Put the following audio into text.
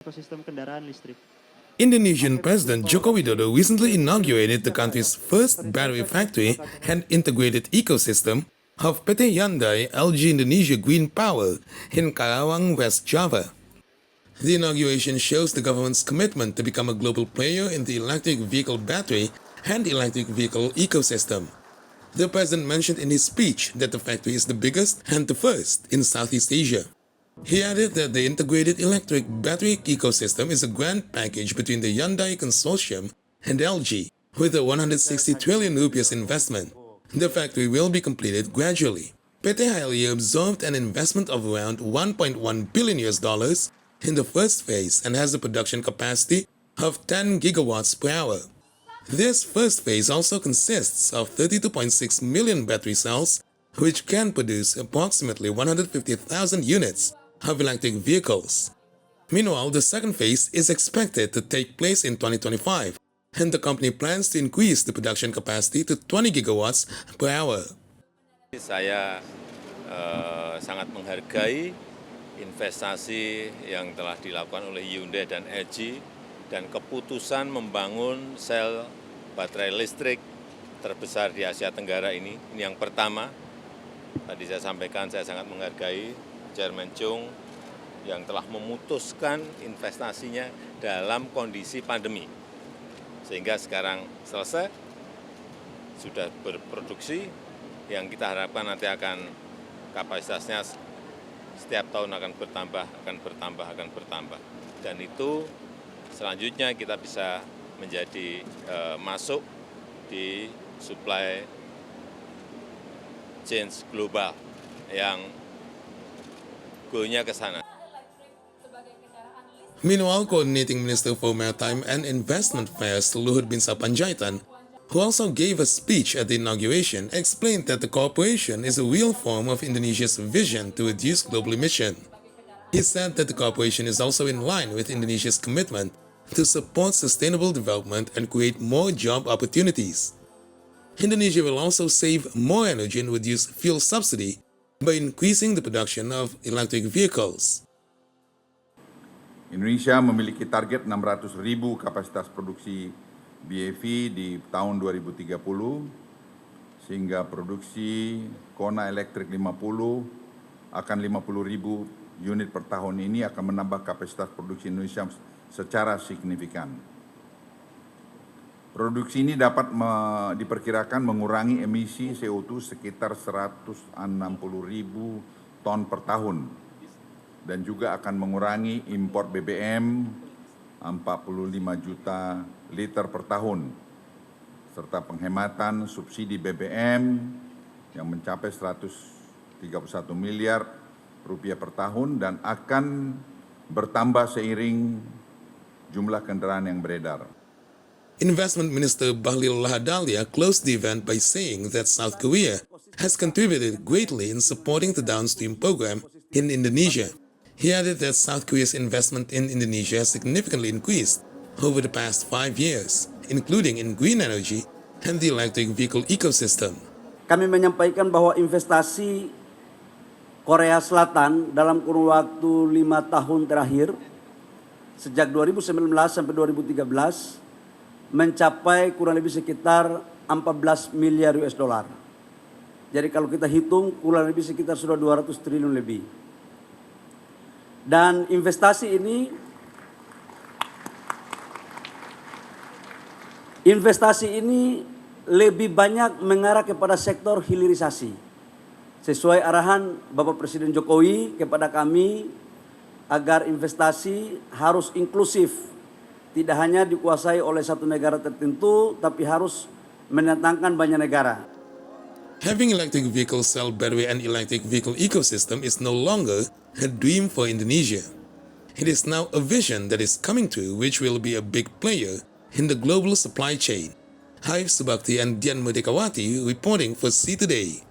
ekosistem kendaraan listrik. Indonesian President Joko Widodo recently inaugurated the country's first battery factory and integrated ecosystem of PT Hyundai LG Indonesia Green Power in Karawang, West Java. The inauguration shows the government's commitment to become a global player in the electric vehicle battery and electric vehicle ecosystem. The president mentioned in his speech that the factory is the biggest and the first in Southeast Asia. He added that the integrated electric battery ecosystem is a grand package between the Hyundai Consortium and LG, with a 160 trillion rupiahs investment. The factory will be completed gradually. PT Hylia absorbed an investment of around $1.1 billion in the first phase and has a production capacity of 10 gigawatts per hour. This first phase also consists of 32.6 million battery cells, which can produce approximately 150,000 units of electric vehicles. Meanwhile, the second phase is expected to take place in 2025, and the company plans to increase the production capacity to 20 gigawatts per hour. Saya sangat menghargai investasi yang telah dilakukan oleh Hyundai dan LG dan keputusan membangun sel baterai listrik terbesar di Asia Tenggara ini yang pertama. Tadi saya sampaikan saya sangat menghargai Chairman Chung yang telah memutuskan investasinya dalam kondisi pandemi. Sehingga sekarang selesai, sudah berproduksi, yang kita harapkan nanti akan kapasitasnya setiap tahun akan bertambah. Dan itu selanjutnya kita bisa menjadi masuk di supply chain global yang goalnya ke sana. Meanwhile, Coordinating Minister for Maritime and Investment Affairs Luhut Binsar Panjaitan, who also gave a speech at the inauguration, explained that the cooperation is a real form of Indonesia's vision to reduce global emission. He said that the cooperation is also in line with Indonesia's commitment to support sustainable development and create more job opportunities. Indonesia will also save more energy and reduce fuel subsidy by increasing the production of electric vehicles. Indonesia memiliki target 600.000 kapasitas produksi BEV di tahun 2030, sehingga produksi Kona Elektrik 50 akan 50.000 unit per tahun ini akan menambah kapasitas produksi Indonesia secara signifikan. Produksi ini dapat diperkirakan mengurangi emisi CO2 sekitar 160.000 ton per tahun dan juga akan mengurangi impor BBM 45 juta liter per tahun serta penghematan subsidi BBM yang mencapai 131 miliar rupiah per tahun dan akan bertambah seiring jumlah kendaraan yang beredar. Investment Minister Bahlil Lahadalia closed the event by saying that South Korea has contributed greatly in supporting the downstream program in Indonesia. He added that South Korea's investment in Indonesia has significantly increased over the past 5 years, including in green energy and the electric vehicle ecosystem. Kami menyampaikan bahwa investasi Korea Selatan dalam kurun waktu 5 tahun terakhir, sejak 2019 sampai 2013, mencapai kurang lebih sekitar 14 miliar US dollar. Jadi kalau kita hitung kurang lebih sekitar sudah 200 triliun lebih. Dan investasi ini lebih banyak mengarah kepada sektor hilirisasi. Sesuai arahan Bapak Presiden Jokowi kepada kami agar investasi harus inklusif. Tidak hanya dikuasai oleh satu negara tertentu, tapi harus mendatangkan banyak negara. Having electric vehicle cell battery and electric vehicle ecosystem is no longer a dream for Indonesia. It is now a vision that is coming true, which will be a big player in the global supply chain. Haif Subakti and Dian Merdekawati reporting for C Today.